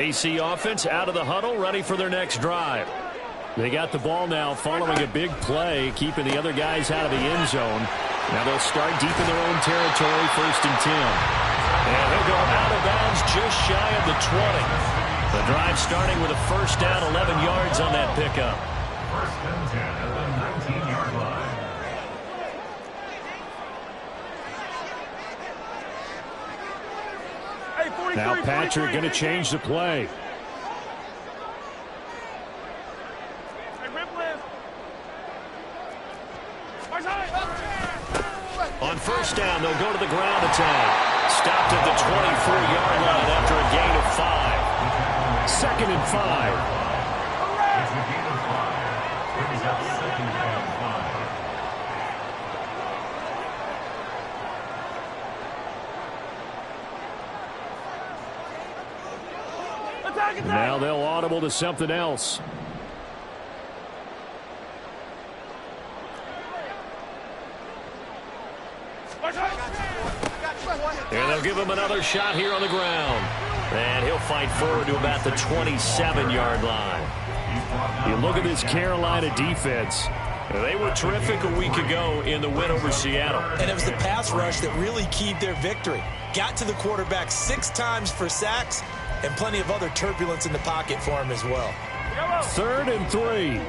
AC offense out of the huddle, ready for their next drive. They got the ball now following a big play, keeping the other guys out of the end zone. Now they'll start deep in their own territory, 1st and 10. And he'll go out of bounds just shy of the 20. The drive starting with a first down, 11 yards on that pickup. 1st and 10 at the 19-yard line. Now Patrick going to change the play. On first down, they'll go to the ground attack. Stopped at the 24-yard line after a gain of 5. 2nd and 5. It's a gain of 5. Brings up 2nd and 5. Now they'll audible to something else. And they'll give him another shot here on the ground. And he'll fight forward to about the 27-yard line. You look at this Carolina defense. They were terrific a week ago in the win over Seattle. And it was the pass rush that really keyed their victory. Got to the quarterback 6 times for sacks and plenty of other turbulence in the pocket for him as well. 3rd and 3.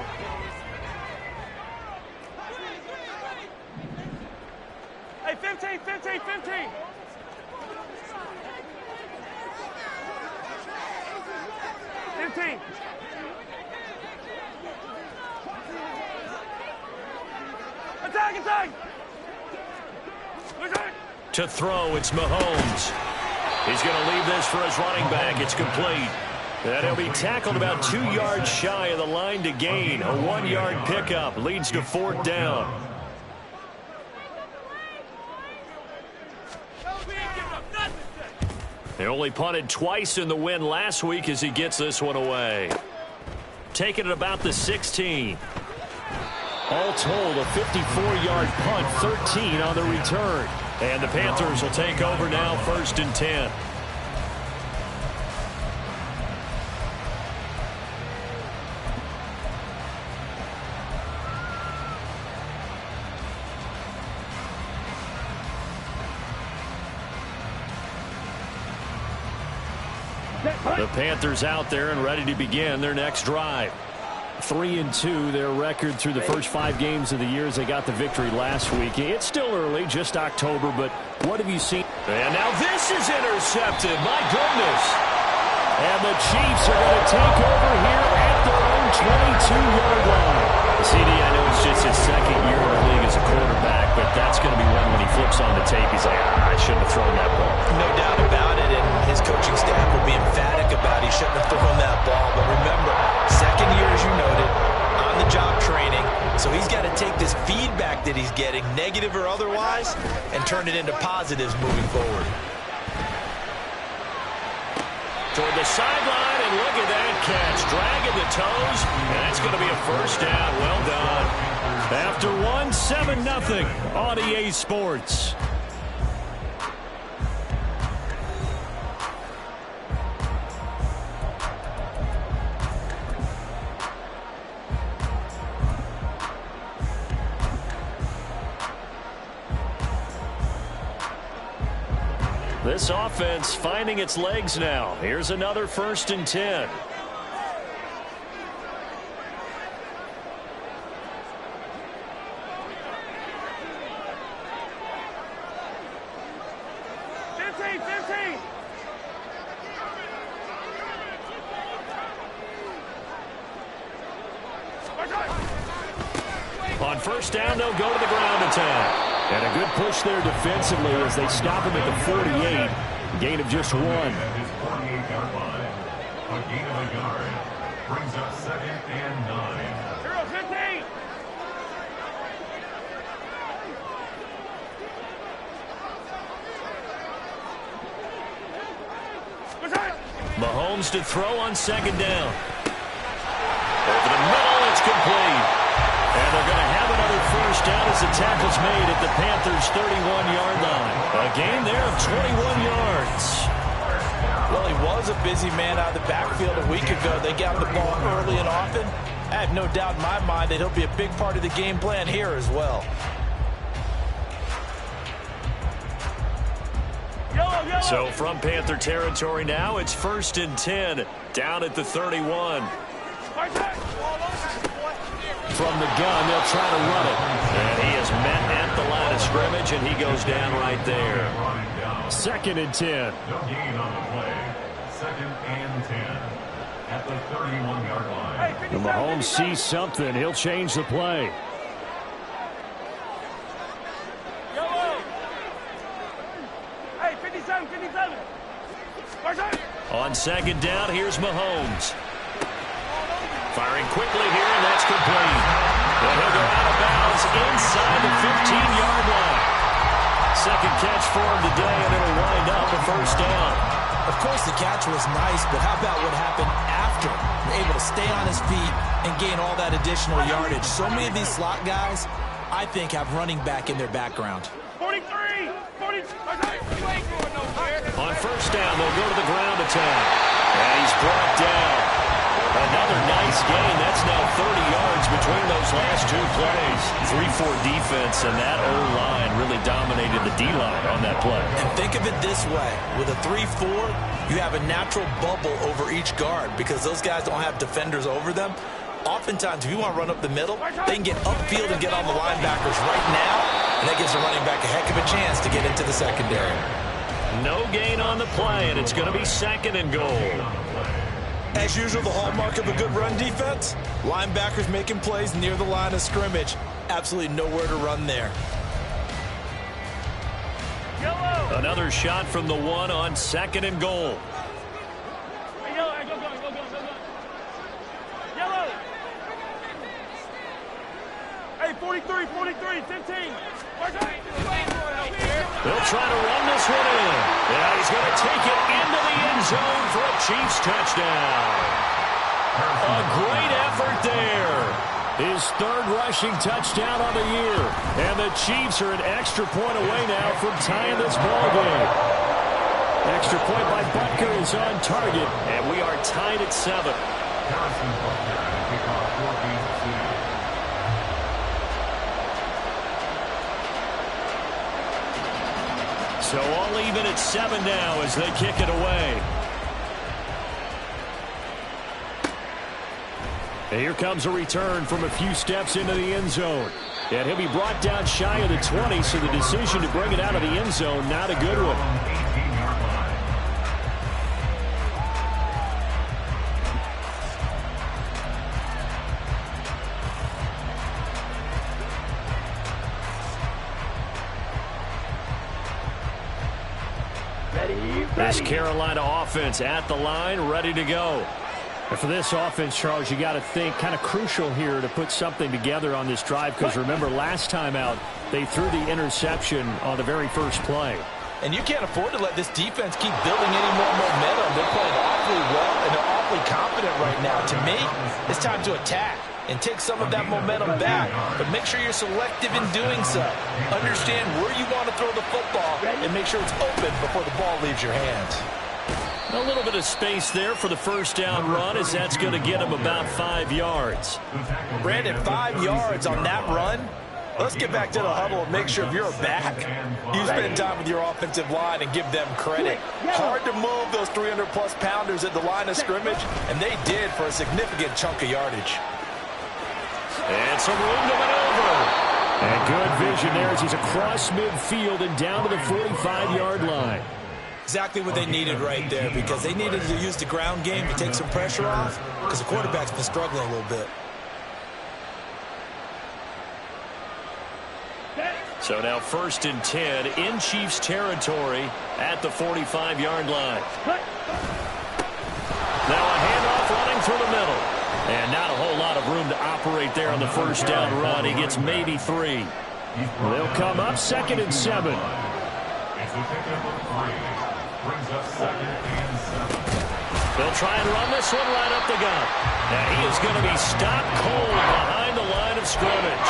Hey, 15, 15, 15. Attack! To throw, it's Mahomes. He's going to leave this for his running back. It's complete. And he'll be tackled about 2 yards shy of the line to gain. A 1-yard pickup leads to 4th down. They only punted twice in the win last week as he gets this one away. Taking it about the 16. All told, a 54-yard punt, 13 on the return. And the Panthers will take over now, 1st and 10. The Panthers out there and ready to begin their next drive. 3-2, their record through the first 5 games of the year as they got the victory last week. It's still early, just October, but what have you seen? And now this is intercepted. My goodness. And the Chiefs are going to take over here at their own 22-yard line. CD, I know it's just his 2nd year in the league as a quarterback, but that's going to be one when he flips on the tape. He's like, I shouldn't have thrown that ball. No doubt about it, and his coaching staff will be emphatic about he shouldn't have thrown that ball. But remember, 2nd year, as you noted, on-the-job training, so he's got to take this feedback that he's getting, negative or otherwise, and turn it into positives moving forward. Toward the sideline, and look at that catch. Dragging the toes, and that's going to be a first down. Well done. After 7-0 on EA Sports. This offense finding its legs now. Here's another 1st and 10. On first down, they'll go to the ground attack. And a good push there defensively as they stop him at the 48. Gain of just 1. His 48-yard line. A gain of a yard. Brings up 2nd and 9. 15. Mahomes to throw on 2nd down. Over the middle, it's complete. And they're going to have another first down as the tackle's made at the Panthers' 31-yard line. A gain there of 21 yards. Well, he was a busy man out of the backfield a week ago. They got the ball early and often. I have no doubt in my mind that he'll be a big part of the game plan here as well. So from Panther territory now, it's 1st and 10, down at the 31. From the gun, they'll try to run it. And he is met at the line of scrimmage, and he goes down right there. 2nd and 10. No gain on the play. 2nd and 10 at the 31-yard line. And Mahomes sees something. He'll change the play. Hey, 57, 57. On 2nd down, here's Mahomes. Firing quickly here, and that's complete. And he'll go out of bounds inside the 15-yard line. 2nd catch for him today, and it'll wind up a 1st down. Of course, the catch was nice, but how about what happened after? You're able to stay on his feet and gain all that additional yardage. So many of these slot guys, I think, have running back in their background. 43, 40. On 1st down, they'll go to the ground attack. And he's brought down. Another nice gain. That's now 30 yards between those last 2 plays. 3-4 defense, and that O-line really dominated the D-line on that play. And think of it this way. With a 3-4, you have a natural bubble over each guard because those guys don't have defenders over them. Oftentimes, if you want to run up the middle, they can get upfield and get on the linebackers right now, and that gives the running back a heck of a chance to get into the secondary. No gain on the play, and it's going to be 2nd and goal. As usual, the hallmark of a good run defense, linebackers making plays near the line of scrimmage. Absolutely nowhere to run there. Another shot from the 1 on 2nd and goal. Yellow. Hey, 43, 43, 15. They'll try to run this one in. Yeah, he's going to take it into the end zone for a Chiefs touchdown. A great effort there. His 3rd rushing touchdown on the year. And the Chiefs are an extra point away now from tying this ball game. Extra point by Butker is on target. And we are tied at 7. So all even at 7 now as they kick it away. And here comes a return from a few steps into the end zone. And he'll be brought down shy of the 20, so the decision to bring it out of the end zone, not a good one. This Carolina offense at the line, ready to go. And for this offense, Charles, you got to think kind of crucial here to put something together on this drive, because remember last time out they threw the interception on the very first play. And you can't afford to let this defense keep building any more momentum. They're playing awfully well, and they're awfully confident right now. To me, it's time to attack and take some of that momentum back. But make sure you're selective in doing so. Understand where you want to throw the football and make sure it's open before the ball leaves your hands. A little bit of space there for the 1st down run, as that's going to get him about 5 yards. Brandon, 5 yards on that run. Let's get back to the huddle and make sure if you're back, you spend time with your offensive line and give them credit. Hard to move those 300-plus pounders at the line of scrimmage, and they did for a significant chunk of yardage. And some room to maneuver. And good vision there as he's across midfield and down to the 45-yard line. Exactly what they needed right there, because they needed to use the ground game to take some pressure off, because the quarterback's been struggling a little bit. So now 1st and 10 in Chiefs territory at the 45-yard line. Now a handoff running through the middle. And not a whole lot of room to operate there on the 1st down run. He gets maybe 3. They'll come up 2nd and 7. It's a pickup of 3. Brings up 2nd and 7. They'll try and run this one right up the gut. And he is going to be stopped cold behind the line of scrimmage.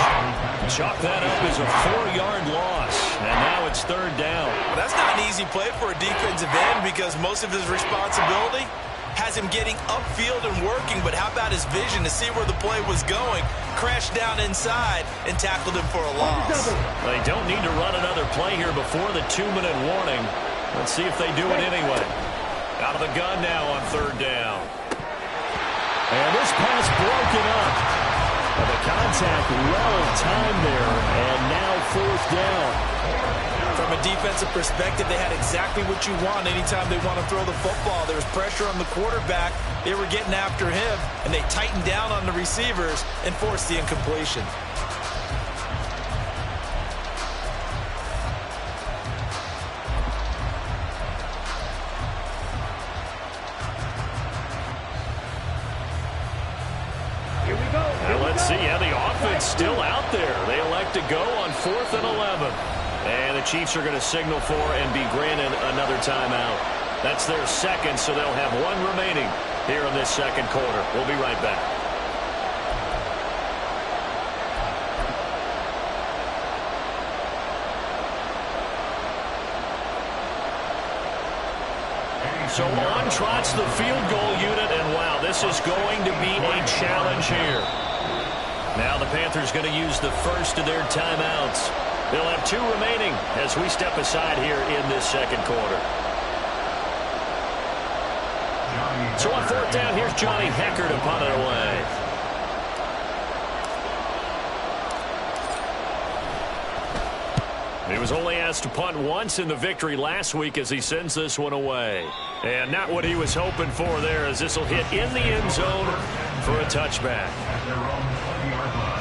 Chalk that up as a 4-yard loss. And now it's third down. Well, that's not an easy play for a defensive end because most of his responsibility has him getting upfield and working, but how about his vision to see where the play was going, crashed down inside, and tackled him for a loss. They don't need to run another play here before the 2-minute warning. Let's see if they do it anyway. Out of the gun now on third down. And this pass broken up. And the contact well timed there, and now fourth down. From a defensive perspective, they had exactly what you want anytime they want to throw the football. There was pressure on the quarterback. They were getting after him, and they tightened down on the receivers and forced the incompletion. Here we go. And let's see how the offense still out there. They elect to go on 4th and 11. And the Chiefs are going to signal for and be granted another timeout. That's their second, so they'll have one remaining here in this second quarter. We'll be right back. So on trots the field goal unit, and wow, this is going to be a challenge here. Now the Panthers going to use the first of their timeouts. They'll have 2 remaining as we step aside here in this second quarter. So on 4th down, here's Johnny Hecker to punt it away. He was only asked to punt once in the victory last week as he sends this one away. And not what he was hoping for there, as this will hit in the end zone for a touchback. At their own 20-yard line.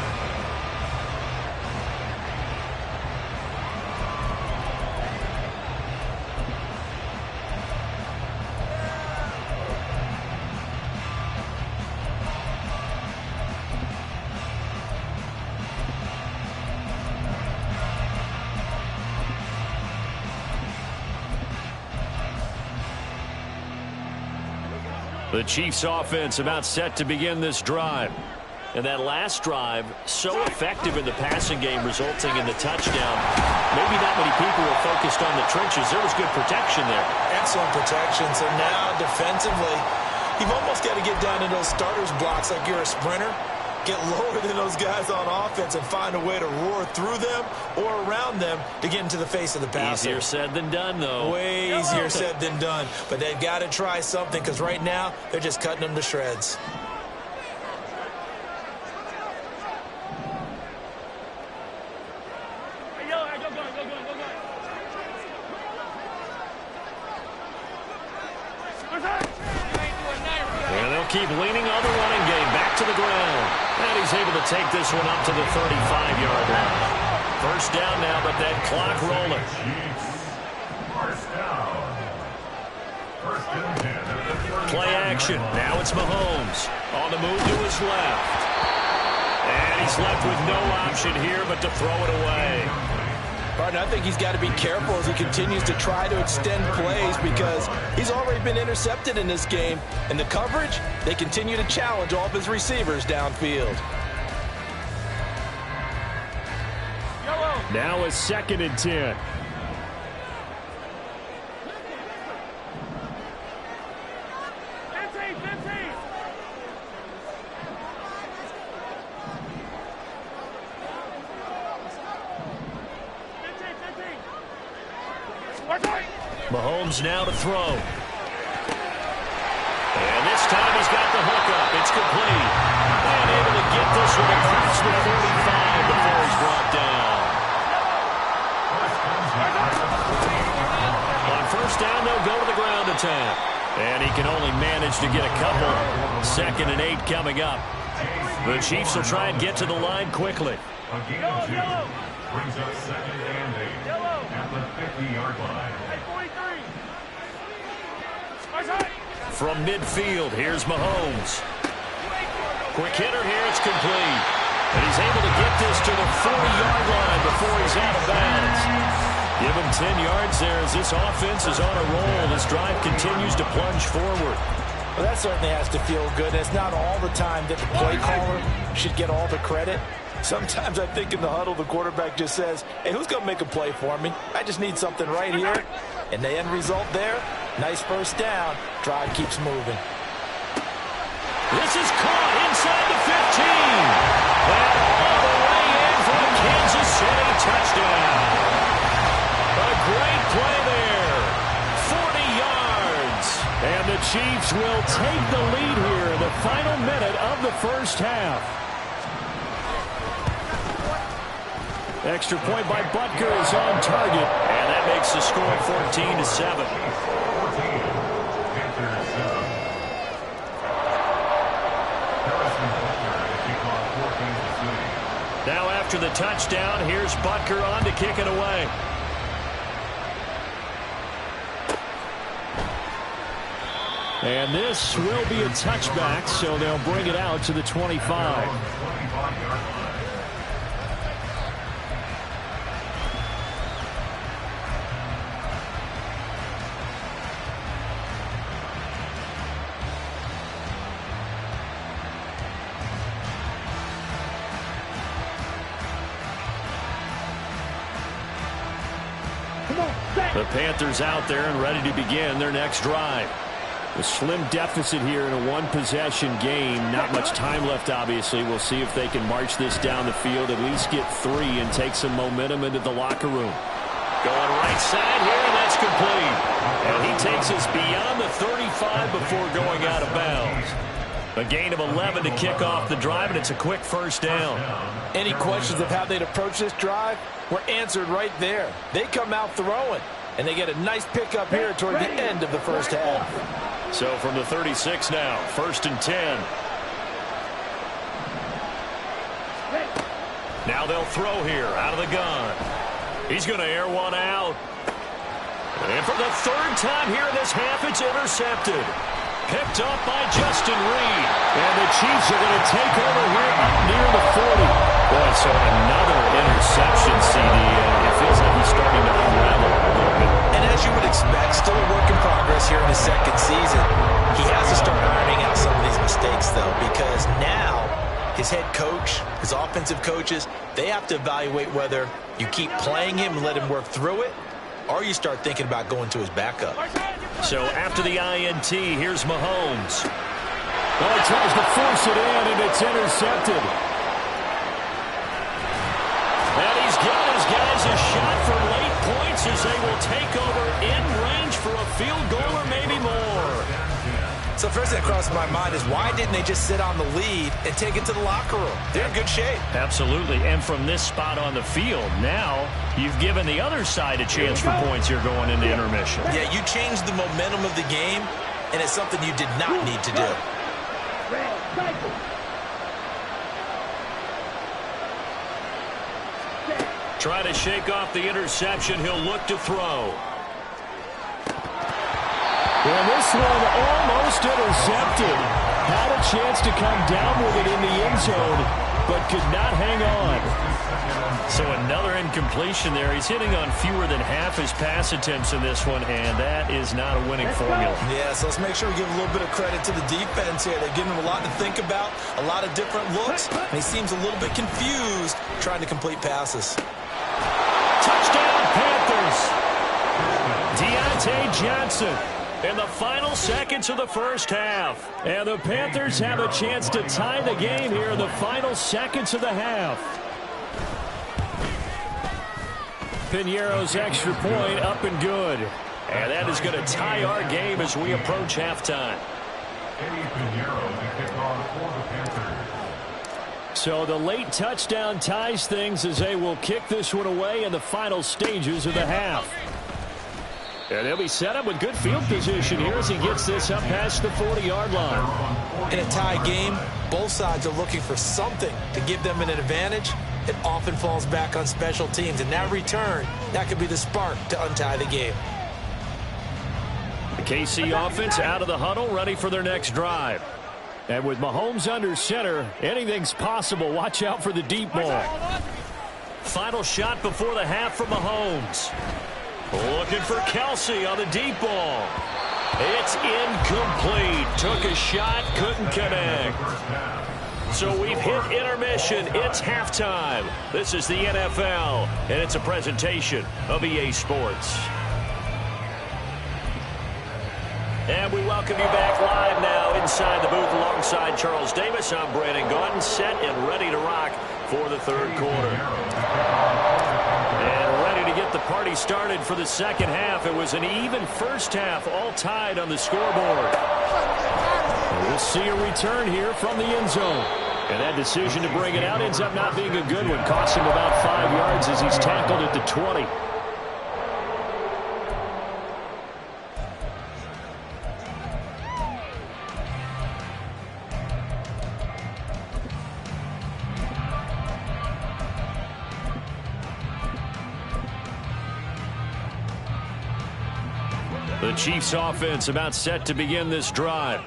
The Chiefs offense about set to begin this drive. And that last drive, so effective in the passing game, resulting in the touchdown. Maybe not many people were focused on the trenches. There was good protection there. Excellent protection. So now, defensively, you've almost got to get down in those starters blocks like you're a sprinter. Get lower than those guys on offense and find a way to roar through them or around them to get into the face of the passer. Easier said than done, though. Way easier said than done. But they've got to try something because right now they're just cutting them to shreds. And they'll keep leaning on the running game. Back to the ground. And he's able to take this one up to the 35-yard line. First down now, but that clock rolling. First down. First and 10 at the 30. Play action. Now it's Mahomes. On the move to his left. And he's left with no option here but to throw it away. Partner, I think he's got to be careful as he continues to try to extend plays because he's already been intercepted in this game. And the coverage, they continue to challenge all of his receivers downfield. Now it's 2nd and 10. Mahomes now to throw. And this time he's got the hook up. It's complete. And able to get this one across the 45 before he's brought down. On first down, they'll go to the ground attack. And he can only manage to get a couple. 2nd and 8 coming up. The Chiefs will try and get to the line quickly. A gain of 2 brings up 2nd and 8 at the 50-yard line. From midfield, here's Mahomes. Quick hitter here, it's complete. And he's able to get this to the 40-yard line before he's out of bounds. Give him 10 yards there as this offense is on a roll. This drive continues to plunge forward. Well, that certainly has to feel good. It's not all the time that the play caller should get all the credit. Sometimes I think in the huddle, the quarterback just says, hey, who's going to make a play for me? I just need something right here. And the end result there, nice first down. Drive keeps moving. This is caught inside the 15. And all the way in for a Kansas City touchdown. A great play there. 40 yards. And the Chiefs will take the lead here in the final minute of the first half. Extra point by Butker is on target. And that makes the score 14-7. Now after the touchdown, here's Butker on to kick it away. And this will be a touchback, so they'll bring it out to the 25. The Panthers out there and ready to begin their next drive. A slim deficit here in a one-possession game. Not much time left, obviously. We'll see if they can march this down the field, at least get 3 and take some momentum into the locker room. Going right side here, and that's complete. And he takes us beyond the 35 before going out of bounds. A gain of 11 to kick off the drive, and it's a quick first down. Any questions of how they'd approach this drive were answered right there. They come out throwing, and they get a nice pickup here toward the end of the first half. So from the 36 now, 1st and 10. Now they'll throw here out of the gun. He's going to air one out. And for the 3rd time here in this half, it's intercepted. Picked up by Justin Reed. And the Chiefs are going to take over here up near the 40. Boy, so another interception, CD. It feels like he's starting to unravel a little bit. And as you would expect, still a work in progress here in his 2nd season. He has to start ironing out some of these mistakes, though, because now his head coach, his offensive coaches, they have to evaluate whether you keep playing him and let him work through it, or you start thinking about going to his backup. So after the INT, here's Mahomes. Well, he tries to force it in, and it's intercepted. And he's given his guys a shot for late points as they will take over in range for a field goal or maybe more. So first thing that crosses my mind is why didn't they just sit on the lead and take it to the locker room? They're in good shape. Absolutely. And from this spot on the field, now you've given the other side a chance for points here going into intermission. Yeah, you changed the momentum of the game, and it's something you did not need to do. Try to shake off the interception. He'll look to throw. And this one almost intercepted. Had a chance to come down with it in the end zone, but could not hang on. So another incompletion there. He's hitting on fewer than half his pass attempts in this one, and that is not a winning formula. Yeah, so let's make sure we give a little bit of credit to the defense here. They're giving him a lot to think about, a lot of different looks, and he seems a little bit confused trying to complete passes. Touchdown, Panthers. Deontay Johnson in the final seconds of the first half. And the Panthers have a chance to tie the game here in the final seconds of the half. Piñeiro's extra point up and good. And that is going to tie our game as we approach halftime. So the late touchdown ties things as they will kick this one away in the final stages of the half. And he'll be set up with good field position here as he gets this up past the 40-yard line. In a tie game, both sides are looking for something to give them an advantage. It often falls back on special teams, and that return, that could be the spark to untie the game. The KC offense out of the huddle, ready for their next drive. And with Mahomes under center, anything's possible. Watch out for the deep ball. Final shot before the half from Mahomes. Looking for Kelsey on the deep ball. It's incomplete. Took a shot, couldn't connect. So we've hit intermission. It's halftime. This is the NFL, and it's a presentation of EA Sports. And we welcome you back live now inside the booth alongside Charles Davis. I'm Brandon Gaudin, set and ready to rock for the third quarter. And ready to get the party started for the second half. It was an even first half, all tied on the scoreboard. We'll see a return here from the end zone. And that decision to bring it out ends up not being a good one. Costs him about 5 yards as he's tackled at the 20. The Chiefs offense about set to begin this drive.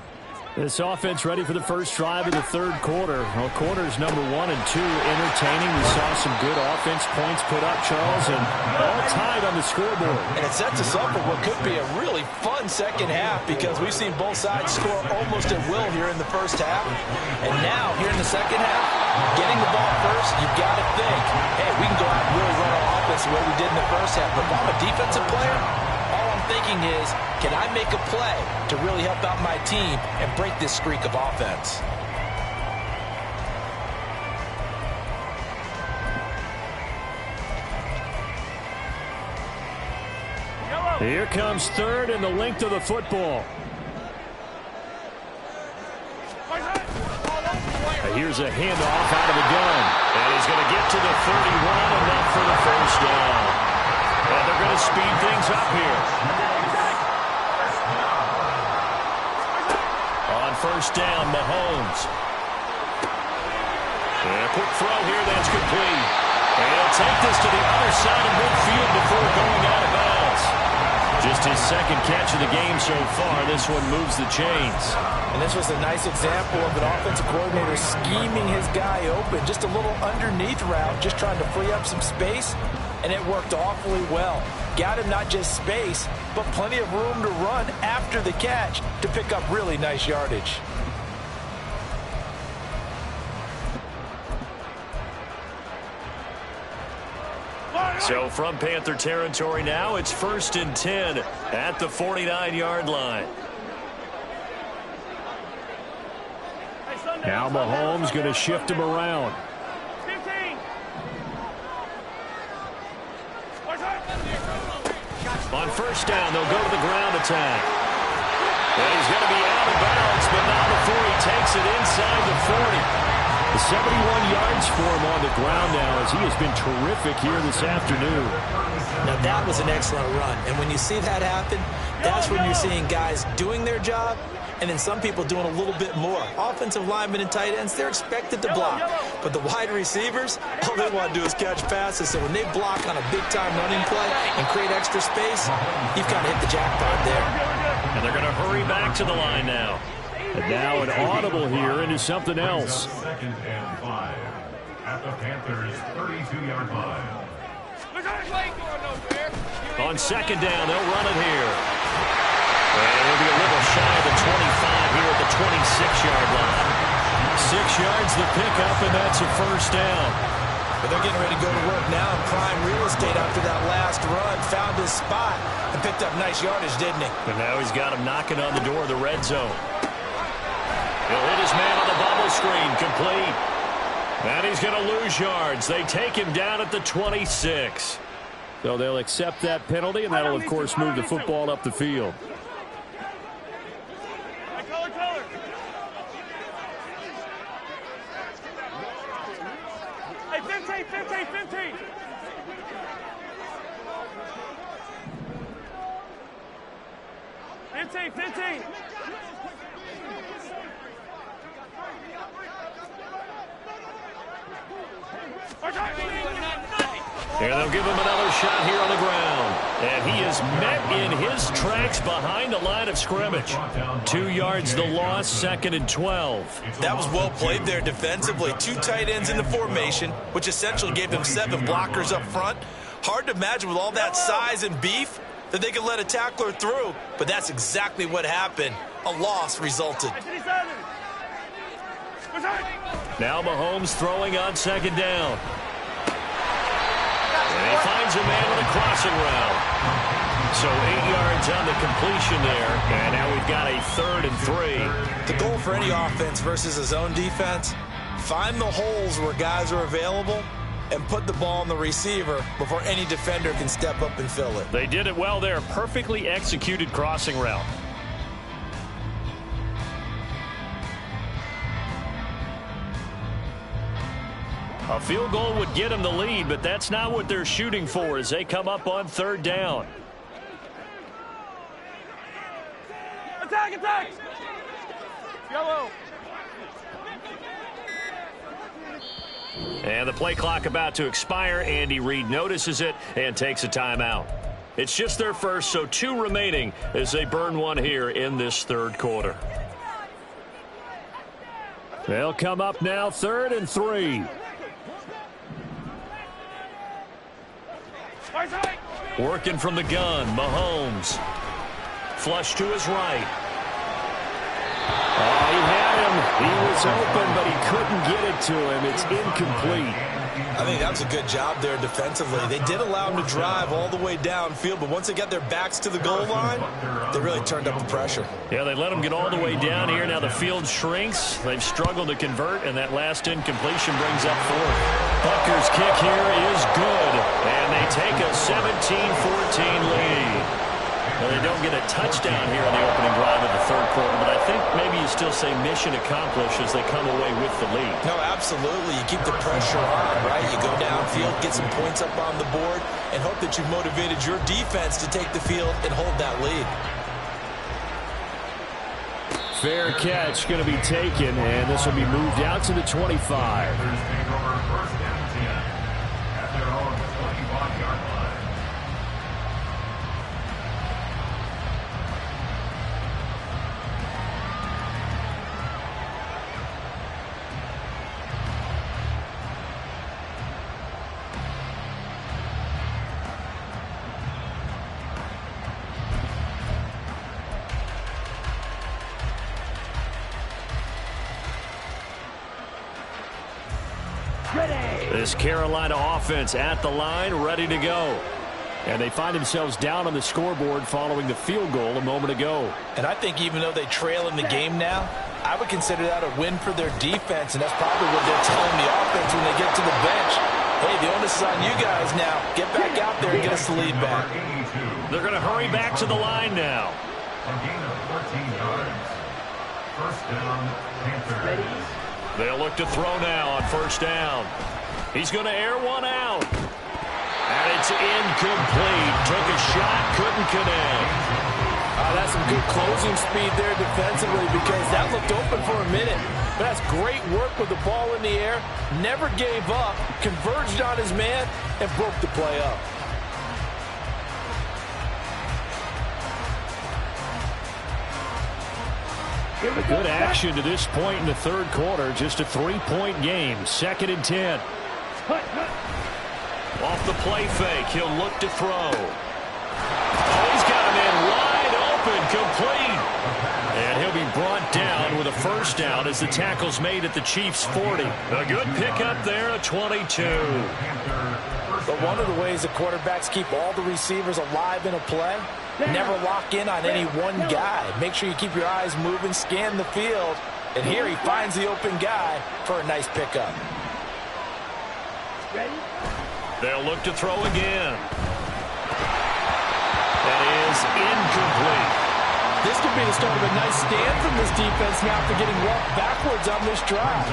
This offense ready for the first drive of the third quarter. Well, quarters number 1 and 2 entertaining. We saw some good offense points put up, Charles, and all tied on the scoreboard. And it sets us up for what could be a really fun second half because we've seen both sides score almost at will here in the first half. And now, here in the second half, getting the ball first, you've got to think, hey, we can go out and really run our offense the way we did in the first half. But if I'm a defensive player, all I'm thinking is, can I make a play to really help out my team and break this streak of offense? Here comes third and the length of the football. Here's a handoff out of the gun. And he's going to get to the 31, enough for the first down. And they're going to speed things up here. On first down, Mahomes. And a quick throw here, that's complete. And he'll take this to the other side of midfield before going out of bounds. Just his second catch of the game so far. This one moves the chains. And this was a nice example of an offensive coordinator scheming his guy open. Just a little underneath route, just trying to free up some space. And it worked awfully well. Got him not just space, but plenty of room to run after the catch to pick up really nice yardage. So from Panther territory now, it's 1st and 10 at the 49-yard line. Now Mahomes going to shift him around. On first down, they'll go to the ground attack. And he's going to be out of bounds, but not before he takes it inside the 40. 71 yards for him on the ground now as he has been terrific here this afternoon. Now that was an excellent run. And when you see that happen, that's when you're seeing guys doing their job and then some people doing a little bit more. Offensive linemen and tight ends, they're expected to block. But the wide receivers, all they want to do is catch passes. So when they block on a big-time running play and create extra space, you've kind of hit the jackpot there. And they're going to hurry back to the line now. And now an audible here into something else. 2nd and 5 at the Panthers' 32-yard line. On second down, they'll run it here. And he'll be a little shy of the 25 here at the 26-yard line. 6 yards the pickup, and that's a first down. But they're getting ready to go to work now in prime real estate after that last run. Found his spot and picked up nice yardage, didn't he? And now he's got him knocking on the door of the red zone. He'll hit his man on the bubble screen, complete. And he's going to lose yards. They take him down at the 26. So they'll accept that penalty, and that'll, of course, move the football up the field. Hey, 15, 15, 15. And they'll give him another shot here on the ground. And he is met in his tracks behind the line of scrimmage. 2 yards the loss, 2nd and 12. That was well played there defensively. 2 tight ends in the formation, which essentially gave them 7 blockers up front. Hard to imagine with all that size and beef, that they could let a tackler through, but that's exactly what happened. A loss resulted. Now Mahomes throwing on second down. And he finds a man with a crossing route. So 8 yards on the completion there, and now we've got a 3rd and 3. The goal for any offense versus his own defense, find the holes where guys are available and put the ball on the receiver before any defender can step up and fill it. They did it well there. Perfectly executed crossing route. A field goal would get them the lead, but that's not what they're shooting for as they come up on 3rd down. Attack, attack! Yellow. And the play clock about to expire. Andy Reid notices it and takes a timeout. It's just their first, so 2 remaining as they burn one here in this 3rd quarter. They'll come up now 3rd and 3. Working from the gun, Mahomes. Flush to his right. He had him. He was open, but he couldn't get it to him. It's incomplete. I think that was a good job there defensively. They did allow him to drive all the way downfield, but once they got their backs to the goal line, they really turned up the pressure. Yeah, they let him get all the way down here. Now the field shrinks. They've struggled to convert, and that last incompletion brings up 4th. Bucker's kick here is good, and they take a 17-14 lead. Well, they don't get a touchdown here on the opening drive of the 3rd quarter, but I think maybe you still say mission accomplished as they come away with the lead. No, absolutely. You keep the pressure on, right? You go downfield, get some points up on the board, and hope that you've motivated your defense to take the field and hold that lead. Fair catch going to be taken, and this will be moved out to the 25. This Carolina offense at the line, ready to go. And they find themselves down on the scoreboard following the field goal a moment ago. And I think even though they trail in the game now, I would consider that a win for their defense, and that's probably what they're telling the offense when they get to the bench. Hey, the onus is on you guys now. Get back out there and get us the lead back. They're going to hurry back to the line now. A gain of 14 yards. First down, Panthers. They'll look to throw now on 1st down. He's going to air one out. And it's incomplete. Took a shot, couldn't connect. That's some good closing speed there defensively because that looked open for a minute. But that's great work with the ball in the air. Never gave up, converged on his man, and broke the play up. Good action to this point in the 3rd quarter. Just a 3-point game. 2nd and 10. Off the play fake, he'll look to throw. Oh, he's got him in wide open, complete. And he'll be brought down with a 1st down as the tackle's made at the Chiefs' 40. A good pickup there, a 22. But one of the ways the quarterbacks keep all the receivers alive in a play, never lock in on any one guy. Make sure you keep your eyes moving, scan the field. And here he finds the open guy for a nice pickup. They'll look to throw again. That is incomplete. This could be the start of a nice stand from this defense now after getting walked backwards on this drive.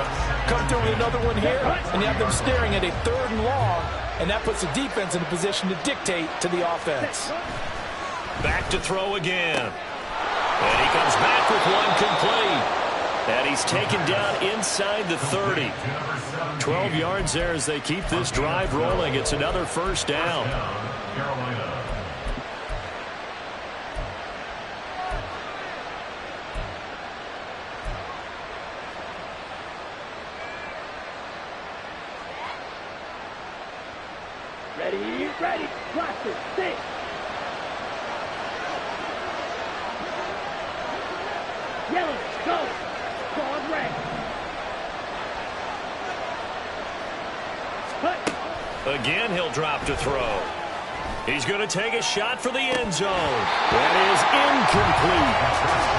Come through with another one here, and you have them staring at a 3rd and long, and that puts the defense in a position to dictate to the offense. Back to throw again. And he comes back with one complete. And he's taken down inside the 30. 12 yards there as they keep this drive rolling. It's another 1st down. Carolina. Ready, ready, practice, 6. Again, he'll drop to throw. He's going to take a shot for the end zone. That is incomplete.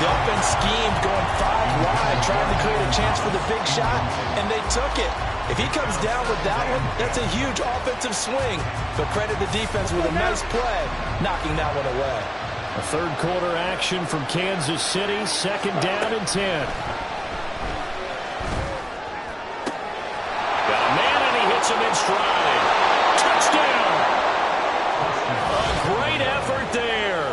The offense schemed going 5 wide, trying to create a chance for the big shot, and they took it. If he comes down with that one, that's a huge offensive swing. But credit the defense with a nice play, knocking that one away. A third quarter action from Kansas City, 2nd down and 10. Got a man, and he hits him in stride. Touchdown! A great effort there.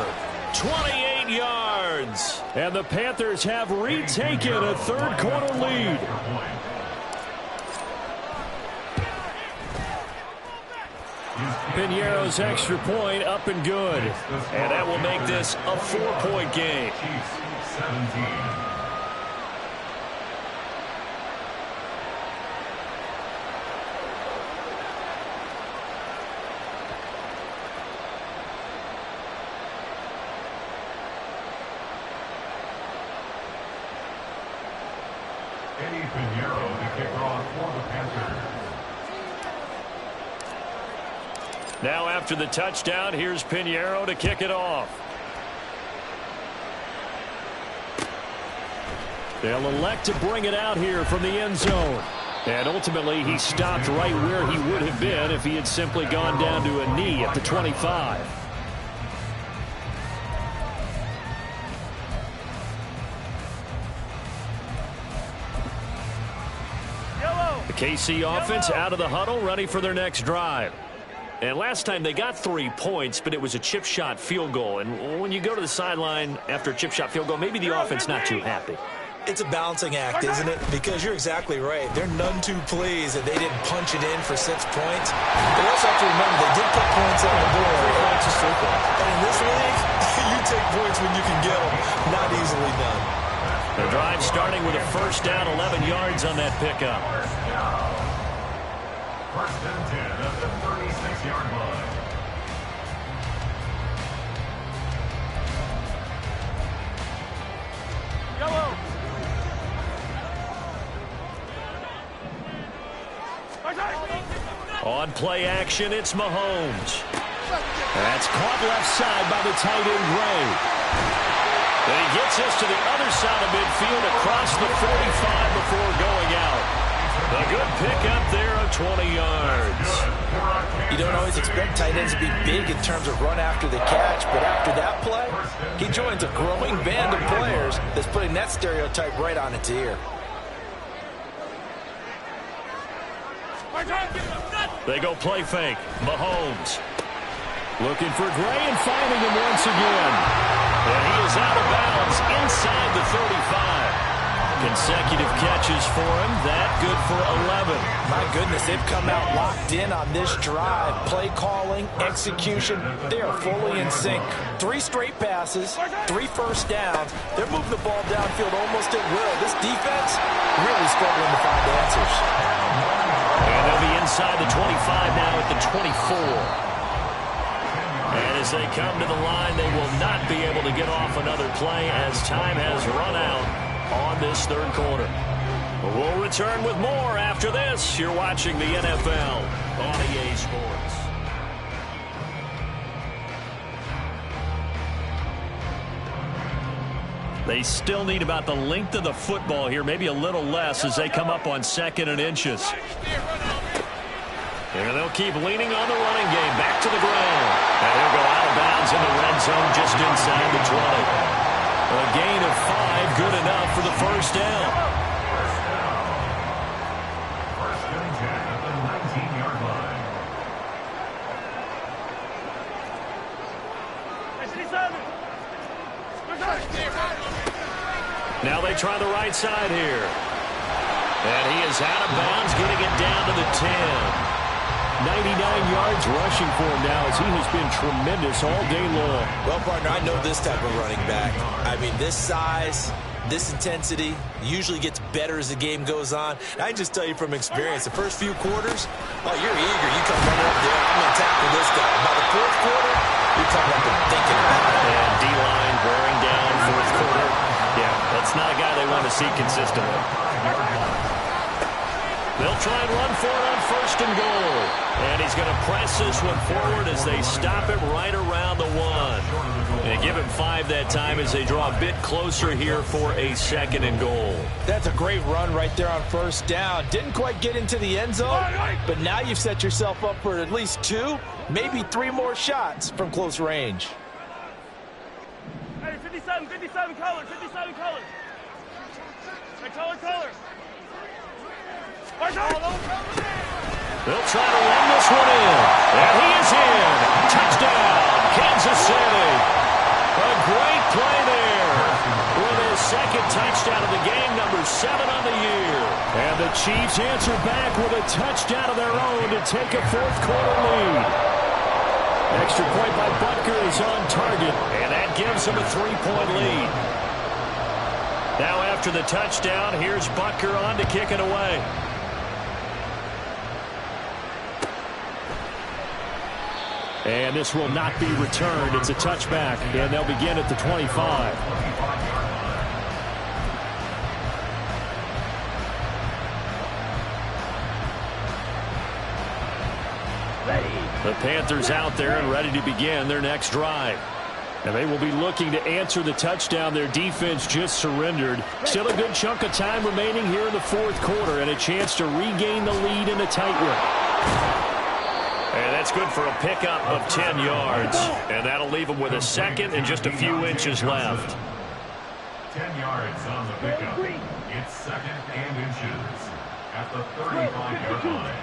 28 yards. And the Panthers have retaken a third quarter lead. Piñeiro's extra point up and good. And that will make this a 4-point game. Chiefs 17. Piñeiro to kick off for the Panthers. Now after the touchdown, here's Piñeiro to kick it off. They'll elect to bring it out here from the end zone. And ultimately, he stopped right where he would have been if he had simply gone down to a knee at the 25. The KC offense out of the huddle, ready for their next drive. And last time they got 3 points, but it was a chip shot field goal. And when you go to the sideline after a chip shot field goal, maybe the offense not too happy. It's a balancing act, isn't it? Because you're exactly right. They're none too pleased that they didn't punch it in for 6 points. They also have to remember they did put points on the board. And in this league, you take points when you can get them. Not easily done. The drive starting with a first down, 11 yards on that pickup. First and 10 at the 36-yard line. Yellow. On play action, it's Mahomes. That's caught left side by the tight end, Gray. And he gets us to the other side of midfield across the 45 before going out. A good pickup there of 20 yards. You don't always expect tight ends to be big in terms of run after the catch, but after that play, he joins a growing band of players that's putting that stereotype right on its ear. They go play fake. Mahomes looking for Gray and finding him once again. And he is out of bounds inside the 35. Consecutive catches for him. That good for 11. My goodness, they've come out locked in on this drive. Play calling, execution, they are fully in sync. 3 straight passes, 3 first downs. They're moving the ball downfield almost at will. This defense really struggling to find answers. And they'll be inside the 25 now at the 24. And as they come to the line, they will not be able to get off another play as time has run out on this third quarter. We'll return with more after this. You're watching the NFL on EA Sports. They still need about the length of the football here, maybe a little less as they come up on 2nd and inches. And they'll keep leaning on the running game. Back to the ground. And he'll go out of bounds in the red zone just inside the 20. A gain of 5, good enough for the first down. First and 10 at the 19-yard line. Now they try the right side here. And he is out of bounds, getting it down to the 10. 99 yards rushing for him now as he has been tremendous all day long. Well, partner, I know this type of running back. I mean, this size, this intensity usually gets better as the game goes on. I can just tell you from experience, the first few quarters, oh, you're eager. You come running up there, I'm going to tackle this guy. By the 4th quarter, you're coming up and thinking about it. And D-line wearing down 4th quarter. Yeah, that's not a guy they want to see consistently. They'll try and run for it on 1st and goal. And he's going to press this one forward as they stop it right around the 1. And give him 5 that time as they draw a bit closer here for a 2nd and goal. That's a great run right there on first down. Didn't quite get into the end zone, but now you've set yourself up for at least 2, maybe 3 more shots from close range. Hey, 57 colors. Hey, color. They'll try to run this one in. And he is in. Touchdown, Kansas City. A great play there. With his 2nd touchdown of the game, number 7 on the year. And the Chiefs answer back with a touchdown of their own to take a 4th quarter lead. Extra point by Butker is on target, and that gives him a 3-point lead. Now after the touchdown, here's Butker on to kick it away. And this will not be returned. It's a touchback, and they'll begin at the 25. The Panthers out there and ready to begin their next drive. And they will be looking to answer the touchdown their defense just surrendered. Still a good chunk of time remaining here in the 4th quarter and a chance to regain the lead in a tight one. And that's good for a pickup of 10 yards. And that'll leave them with a 2nd and just a few inches left. 10 yards on the pickup. It's 2nd and inches at the 35-yard line.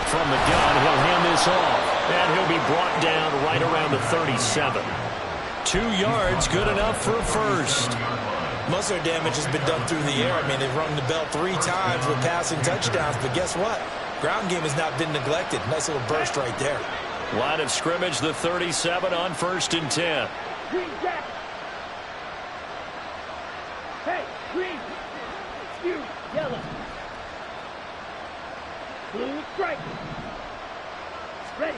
From the gun, he'll hand this off. And he'll be brought down right around the 37. 2 yards, good enough for a first. Most of their damage has been done through the air. I mean, they've rung the bell 3 times with passing touchdowns, but guess what? Ground game has not been neglected. Nice little burst right there. Line of scrimmage, the 37 on 1st and 10. Green, Jack. Hey, green. You, yellow. Blue, strike. Ready.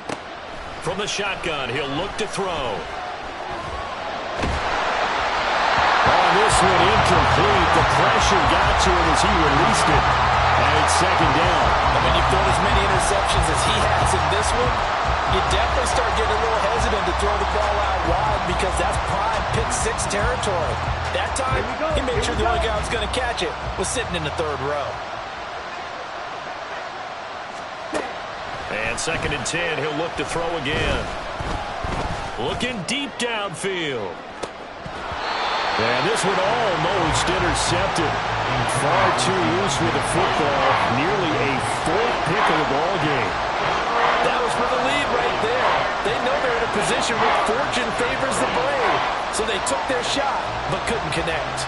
From the shotgun, he'll look to throw. This one incomplete. The pressure got to him as he released it. And it's 2nd down. And when you've thrown as many interceptions as he has in this one, you definitely start getting a little hesitant to throw the ball out wide because that's prime pick 6 territory. That time, he made sure the only guy who was going to catch it was sitting in the 3rd row. And 2nd and 10, he'll look to throw again. Looking deep downfield. And this one almost intercepted. Far too loose with the football. Nearly a 4th pick of the ball game. That was for the lead right there. They know they're in a position where fortune favors the brave. So they took their shot, but couldn't connect.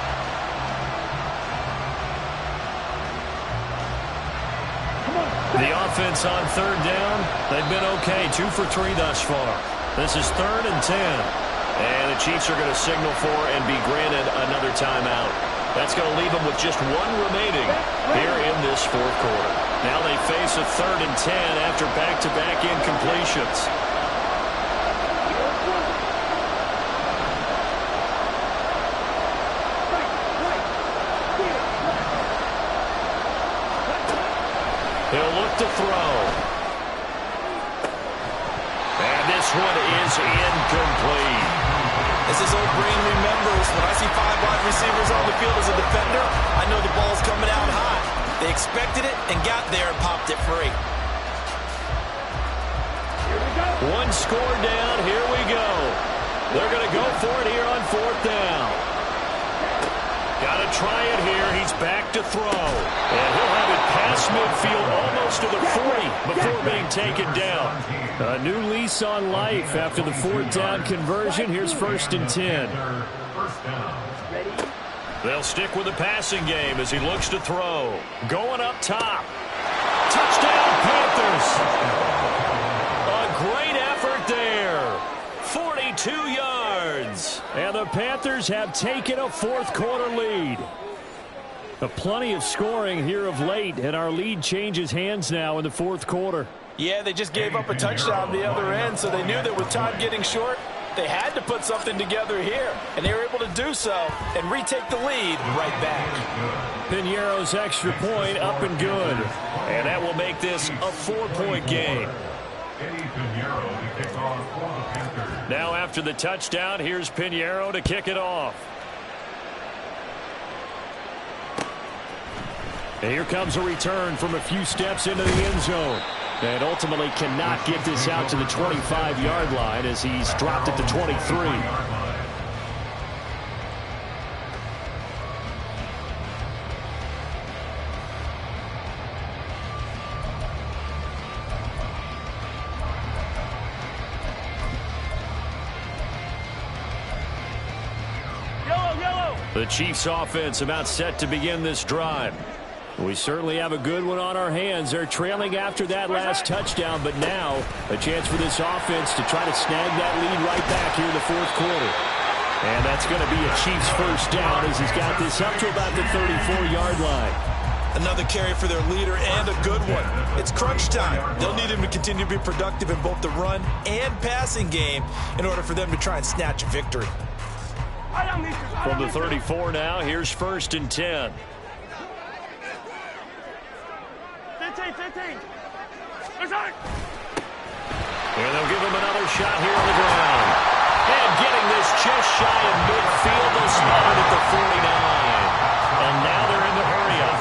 The offense on 3rd down, they've been okay. 2 for 3 thus far. This is 3rd and 10. And the Chiefs are going to signal for and be granted another timeout. That's going to leave them with just 1 remaining here in this 4th quarter. Now they face a 3rd and 10 after back-to-back incompletions. He'll look to throw. And this one is incomplete. As his old brain remembers, when I see 5 wide receivers on the field as a defender, I know the ball's coming out high. They expected it and got there and popped it free. Here we go. 1 score down. Here we go. They're going to go for it here on 4th down. Got to try it here. He's back to throw. And he'll have it past midfield almost to the 40 before being taken down. A new lease on life after the 4th down conversion. Here's 1st and 10. They'll stick with the passing game as he looks to throw. Going up top. Touchdown, Panthers. A great effort there. 42 yards. And the Panthers have taken a 4th quarter lead. Plenty of scoring here of late, and our lead changes hands now in the 4th quarter. Yeah, they just gave up a touchdown the other end, so they knew that with time getting short, They had to put something together here, and they were able to do so and retake the lead right back. Piñeiro's extra point up and good. And that will make this a 4-point game. Now after the touchdown, here's Piñeiro to kick it off. And here comes a return from a few steps into the end zone. And ultimately cannot get this out to the 25-yard line as he's dropped it to 23. The Chiefs offense about set to begin this drive. We certainly have a good one on our hands. They're trailing after that last touchdown, but now a chance for this offense to try to snag that lead right back here in the fourth quarter. And that's going to be a Chiefs first down as he's got this up to about the 34-yard line. Another carry for their leader and a good one. It's crunch time. They'll need him to continue to be productive in both the run and passing game in order for them to try and snatch a victory. From the 34 now, here's 1st and 10. 15. And they'll give him another shot here on the ground. And getting this just shy of midfield, they'll spot it at the 49. And now they're in the hurry-up.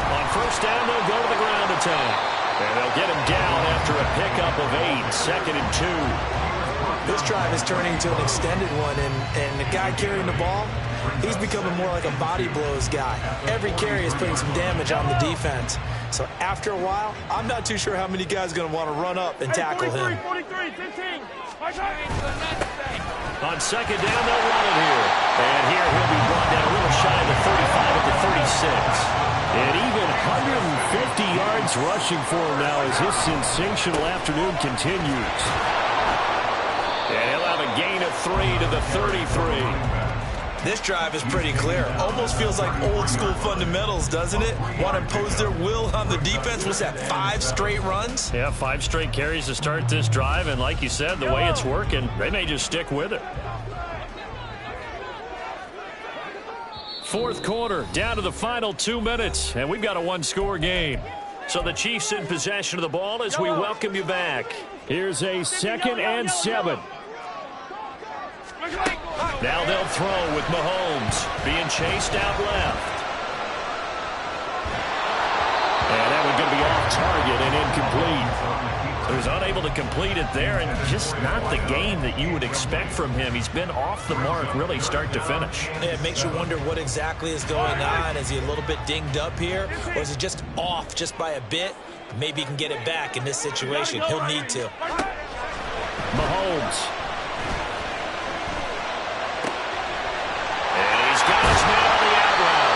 On 1st down, they'll go to the ground attack. And they'll get him down after a pickup of 8, 2nd and 2. This drive is turning into an extended one, and the guy carrying the ball, he's becoming more like a body blows guy. Every carry is putting some damage on the defense. So after a while, I'm not too sure how many guys are going to want to run up and tackle him. 43, 15. On 2nd down, they'll run it here. And here he'll be brought down a little shy of the 35 at the 36. And even 150 yards rushing for him now as his sensational afternoon continues. And he'll have a gain of 3 to the 33. This drive is pretty clear. Almost feels like old school fundamentals, doesn't it? Want to impose their will on the defense. What's that, 5 straight runs? Yeah, 5 straight carries to start this drive. And like you said, the way it's working, they may just stick with it. 4th quarter, down to the final 2 minutes. And we've got a 1-score game. So the Chiefs in possession of the ball as we welcome you back. Here's a 2nd and 7. Now they'll throw with Mahomes being chased out left. And that one going to be off target and incomplete. So he's unable to complete it there, and just not the game that you would expect from him. He's been off the mark really start to finish. Yeah, it makes you wonder what exactly is going on. Is he a little bit dinged up here, or is it just off just by a bit? Maybe he can get it back in this situation. He'll need to. Mahomes. And he's got his man on the out route.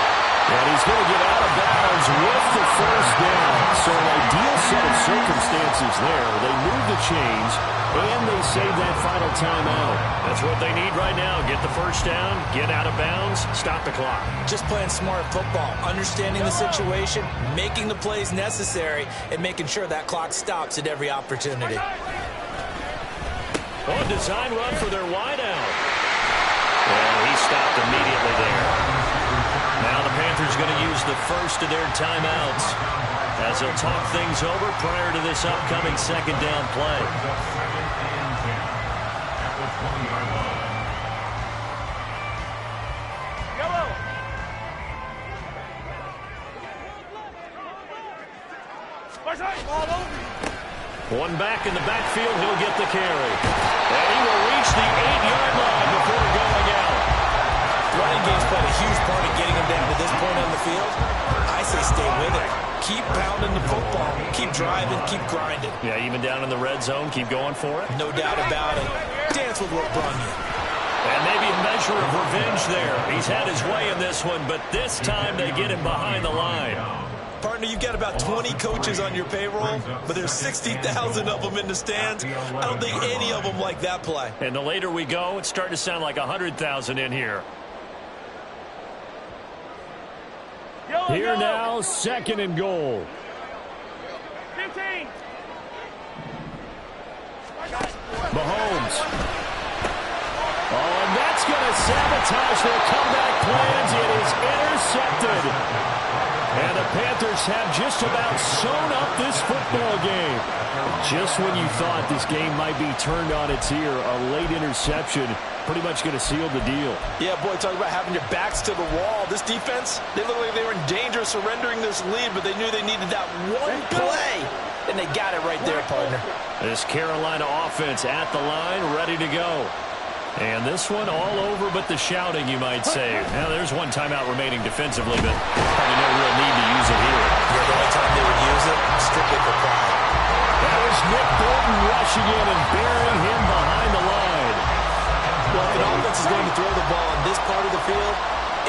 And he's going to get out of bounds with the first down. So an ideal set of circumstances there. They move the chains, and they save that final timeout. That's what they need right now. Get the first down, get out of bounds, stop the clock. Just playing smart football, understanding the situation, making the plays necessary, and making sure that clock stops at every opportunity. Oh, design run for their wideout. And he stopped immediately there. Now the Panthers going to use the first of their timeouts as they'll talk things over prior to this upcoming 2nd down play. One back in the backfield, he'll get the carry. And he will reach the 8-yard line before going out. Running game's played a huge part in getting him down to this point on the field. I say stay with it. Keep pounding the football. Keep driving. Keep grinding. Yeah, even down in the red zone, keep going for it. No doubt about it. Dance with what brung you. And maybe a measure of revenge there. He's had his way in this one, but this time they get him behind the line. Partner, you've got about 20 coaches on your payroll, but there's 60,000 of them in the stands. I don't think any of them like that play. And the later we go, it's starting to sound like 100,000 in here. Here now, 2nd and goal. 15. That's going to sabotage their comeback plans. It is intercepted. And the Panthers have just about sewn up this football game. Just when you thought this game might be turned on its ear, a late interception pretty much going to seal the deal. Yeah, boy, talk about having your backs to the wall. This defense, they look like they were in danger of surrendering this lead, but they knew they needed that one play, and they got it right there, partner. This Carolina offense at the line, ready to go. And this one all over but the shouting, you might say. Now, there's one timeout remaining defensively, but probably no real need to use it here. Yeah, the only time they would use it, strictly for pride. That was Nick Bolton rushing in and burying him behind the line. Well, if an offense is going to throw the ball on this part of the field,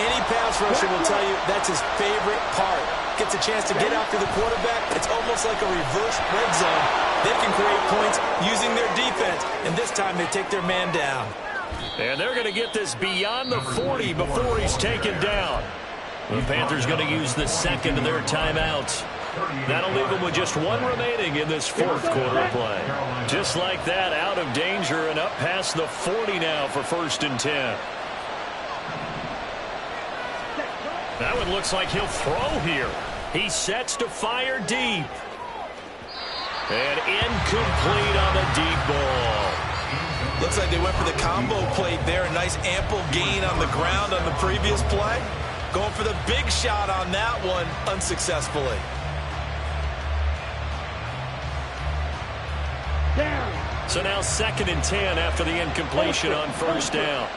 any pass rusher will tell you that's his favorite part. Gets a chance to get after the quarterback. It's almost like a reverse red zone. They can create points using their defense, and this time they take their man down. And they're going to get this beyond the 40 before he's taken down. The Panthers going to use the second of their timeouts. That'll leave them with just one remaining in this fourth quarter of play. Just like that, out of danger and up past the 40 now for 1st and 10. That one looks like he'll throw here. He sets to fire deep. And incomplete on the deep ball. Looks like they went for the combo plate there. A nice ample gain on the ground on the previous play. Going for the big shot on that one unsuccessfully. Down. So now 2nd and 10 after the incompletion on 1st down.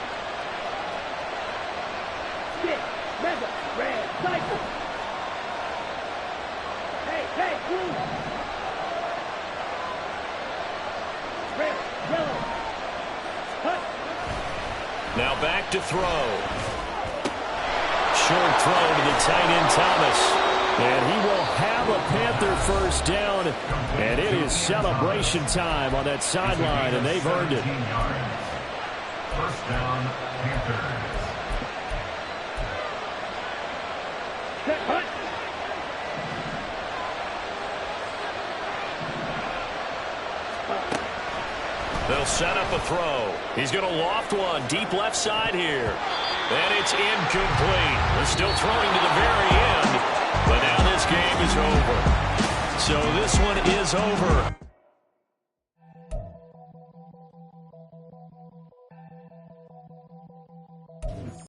Stick. Mega. Red. Cycle. Hey, blue. Red. Yellow. Cut. Now back to throw. Short throw to the tight end Thomas. And he will have a Panther 1st down. And it is celebration time on that sideline, and they've earned it. 1st down, Panthers. Set. Hut. They'll set up a throw. He's going to loft one deep left side here. And it's incomplete. They're still throwing to the very end. But now this game is over. So this one is over.